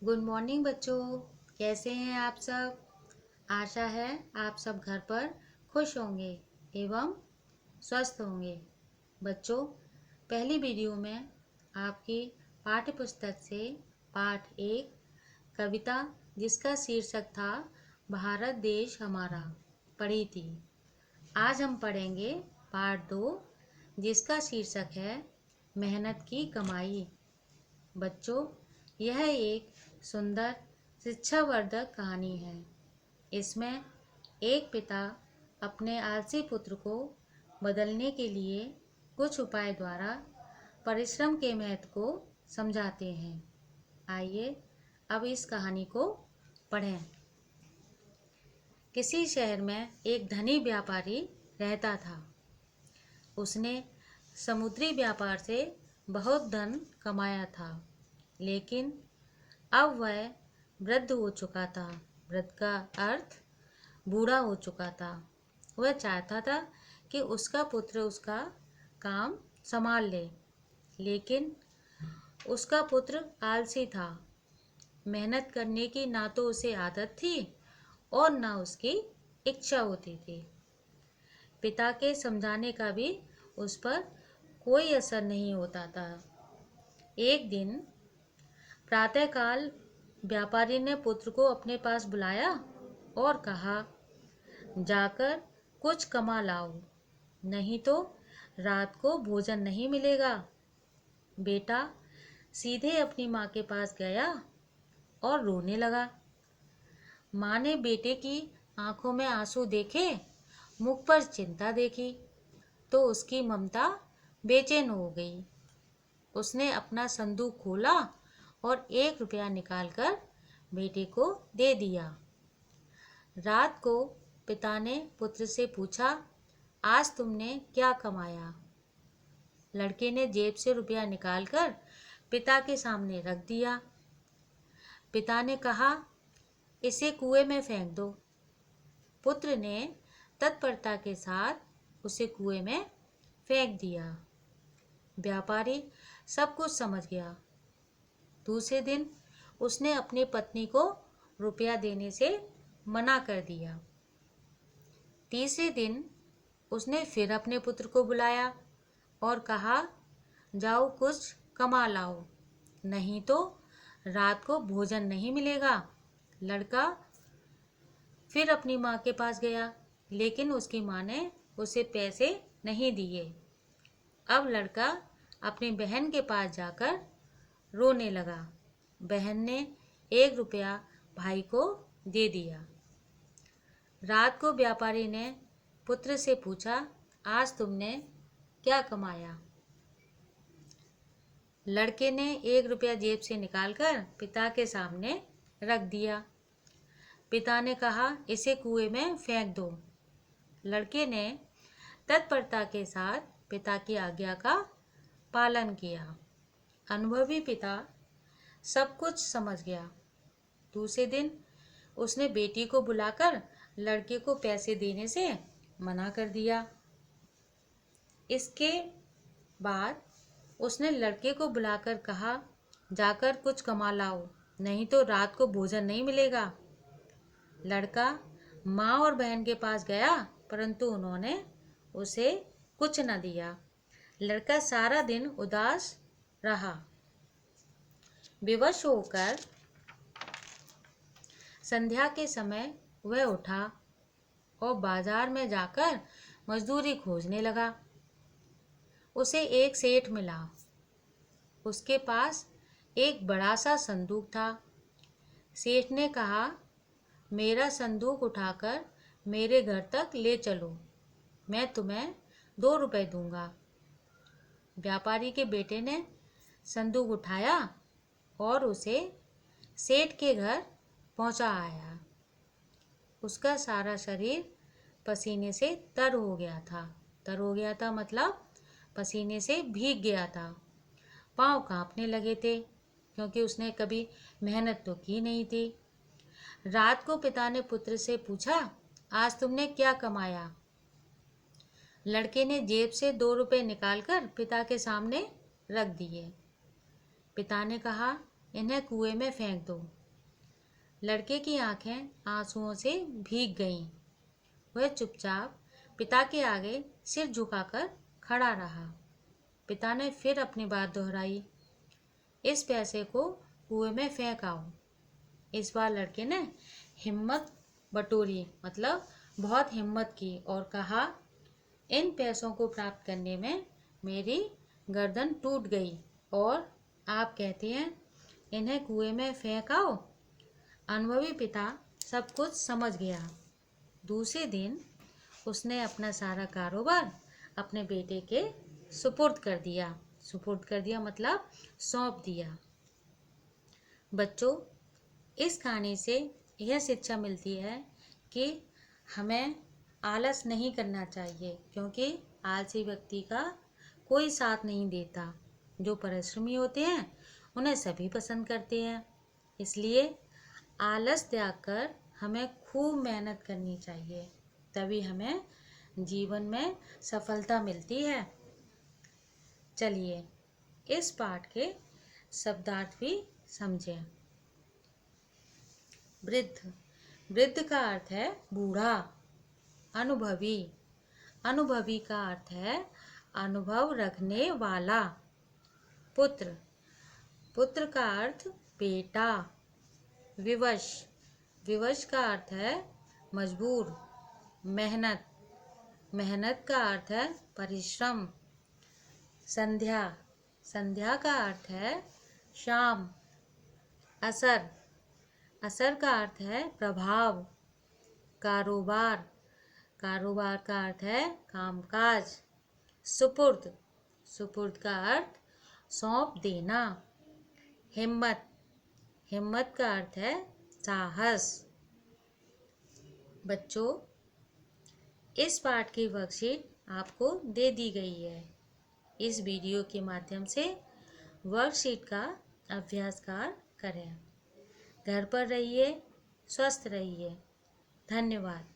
Good morning बच्चों। कैसे हैं आप सब। आशा है आप सब घर पर खुश होंगे एवं स्वस्थ होंगे। बच्चों, पहली वीडियो में आपकी पाठ्य पुस्तक से पाठ 1 कविता जिसका शीर्षक था भारत देश हमारा पढ़ी थी। आज हम पढ़ेंगे पाठ 2 जिसका शीर्षक है मेहनत की कमाई। बच्चों, यह एक सुंदर शिक्षावर्धक कहानी है। इसमें एक पिता अपने आलसी पुत्र को बदलने के लिए कुछ उपाय द्वारा परिश्रम के महत्व को समझाते हैं। आइए अब इस कहानी को पढ़ें। किसी शहर में एक धनी व्यापारी रहता था। उसने समुद्री व्यापार से बहुत धन कमाया था, लेकिन अब वह वृद्ध हो चुका था। वृद्ध का अर्थ बूढ़ा हो चुका था। वह चाहता था कि उसका पुत्र उसका काम संभाल ले, लेकिन उसका पुत्र आलसी था। मेहनत करने की ना तो उसे आदत थी और ना उसकी इच्छा होती थी। पिता के समझाने का भी उस पर कोई असर नहीं होता था। एक दिन प्रातःकाल व्यापारी ने पुत्र को अपने पास बुलाया और कहा, जाकर कुछ कमा लाओ, नहीं तो रात को भोजन नहीं मिलेगा। बेटा सीधे अपनी माँ के पास गया और रोने लगा। माँ ने बेटे की आंखों में आंसू देखे, मुख पर चिंता देखी तो उसकी ममता बेचैन हो गई। उसने अपना संदूक खोला और 1 रुपया निकालकर बेटे को दे दिया। रात को पिता ने पुत्र से पूछा, आज तुमने क्या कमाया? लड़के ने जेब से रुपया निकालकर पिता के सामने रख दिया। पिता ने कहा, इसे कुएं में फेंक दो। पुत्र ने तत्परता के साथ उसे कुएं में फेंक दिया। व्यापारी सब कुछ समझ गया। दूसरे दिन उसने अपनी पत्नी को रुपया देने से मना कर दिया। तीसरे दिन उसने फिर अपने पुत्र को बुलाया और कहा, जाओ कुछ कमा लाओ, नहीं तो रात को भोजन नहीं मिलेगा। लड़का फिर अपनी माँ के पास गया, लेकिन उसकी माँ ने उसे पैसे नहीं दिए। अब लड़का अपनी बहन के पास जाकर रोने लगा। बहन ने 1 रुपया भाई को दे दिया। रात को व्यापारी ने पुत्र से पूछा, आज तुमने क्या कमाया? लड़के ने 1 रुपया जेब से निकालकर पिता के सामने रख दिया। पिता ने कहा, इसे कुएं में फेंक दो। लड़के ने तत्परता के साथ पिता की आज्ञा का पालन किया। अनुभवी पिता सब कुछ समझ गया। दूसरे दिन उसने बेटी को बुलाकर लड़के को पैसे देने से मना कर दिया। इसके बाद उसने लड़के को बुलाकर कहा, जाकर कुछ कमा लाओ, नहीं तो रात को भोजन नहीं मिलेगा। लड़का माँ और बहन के पास गया, परंतु उन्होंने उसे कुछ न दिया। लड़का सारा दिन उदास रहा। विवश होकर संध्या के समय वह उठा और बाजार में जाकर मजदूरी खोजने लगा। उसे एक सेठ मिला। उसके पास एक बड़ा सा संदूक था। सेठ ने कहा, मेरा संदूक उठाकर मेरे घर तक ले चलो, मैं तुम्हें 2 रुपए दूंगा। व्यापारी के बेटे ने संदूक उठाया और उसे सेठ के घर पहुंचा आया। उसका सारा शरीर पसीने से तर हो गया था। तर हो गया था मतलब पसीने से भीग गया था। पाँव कांपने लगे थे, क्योंकि उसने कभी मेहनत तो की नहीं थी। रात को पिता ने पुत्र से पूछा, आज तुमने क्या कमाया? लड़के ने जेब से 2 रुपए निकालकर पिता के सामने रख दिए। पिता ने कहा, इन्हें कुएं में फेंक दो। लड़के की आंखें आंसुओं से भीग गईं। वह चुपचाप पिता के आगे सिर झुकाकर खड़ा रहा। पिता ने फिर अपनी बात दोहराई, इस पैसे को कुएं में फेंक आओ। इस बार लड़के ने हिम्मत बटोरी, मतलब बहुत हिम्मत की और कहा, इन पैसों को प्राप्त करने में मेरी गर्दन टूट गई और आप कहते हैं इन्हें कुएं में फेंक आओ। अनुभवी पिता सब कुछ समझ गया। दूसरे दिन उसने अपना सारा कारोबार अपने बेटे के सुपुर्द कर दिया। सुपुर्द कर दिया मतलब सौंप दिया। बच्चों, इस कहानी से यह शिक्षा मिलती है कि हमें आलस नहीं करना चाहिए, क्योंकि आलसी व्यक्ति का कोई साथ नहीं देता। जो परिश्रमी होते हैं उन्हें सभी पसंद करते हैं। इसलिए आलस त्याग कर हमें खूब मेहनत करनी चाहिए, तभी हमें जीवन में सफलता मिलती है। चलिए इस पाठ के शब्दार्थ भी समझें। वृद्ध, वृद्ध का अर्थ है बूढ़ा। अनुभवी, अनुभवी का अर्थ है अनुभव रखने वाला। पुत्र, पुत्र का अर्थ बेटा। विवश, विवश का अर्थ है मजबूर। मेहनत, मेहनत का अर्थ है परिश्रम। संध्या, संध्या का अर्थ है शाम। असर, असर का अर्थ है प्रभाव। कारोबार, कारोबार का अर्थ है कामकाज। सुपुर्द, सुपुर्द का अर्थ सौंप देना। हिम्मत, हिम्मत का अर्थ है साहस। बच्चों, इस पाठ की वर्कशीट आपको दे दी गई है। इस वीडियो के माध्यम से वर्कशीट का अभ्यास करें। घर पर रहिए, स्वस्थ रहिए। धन्यवाद।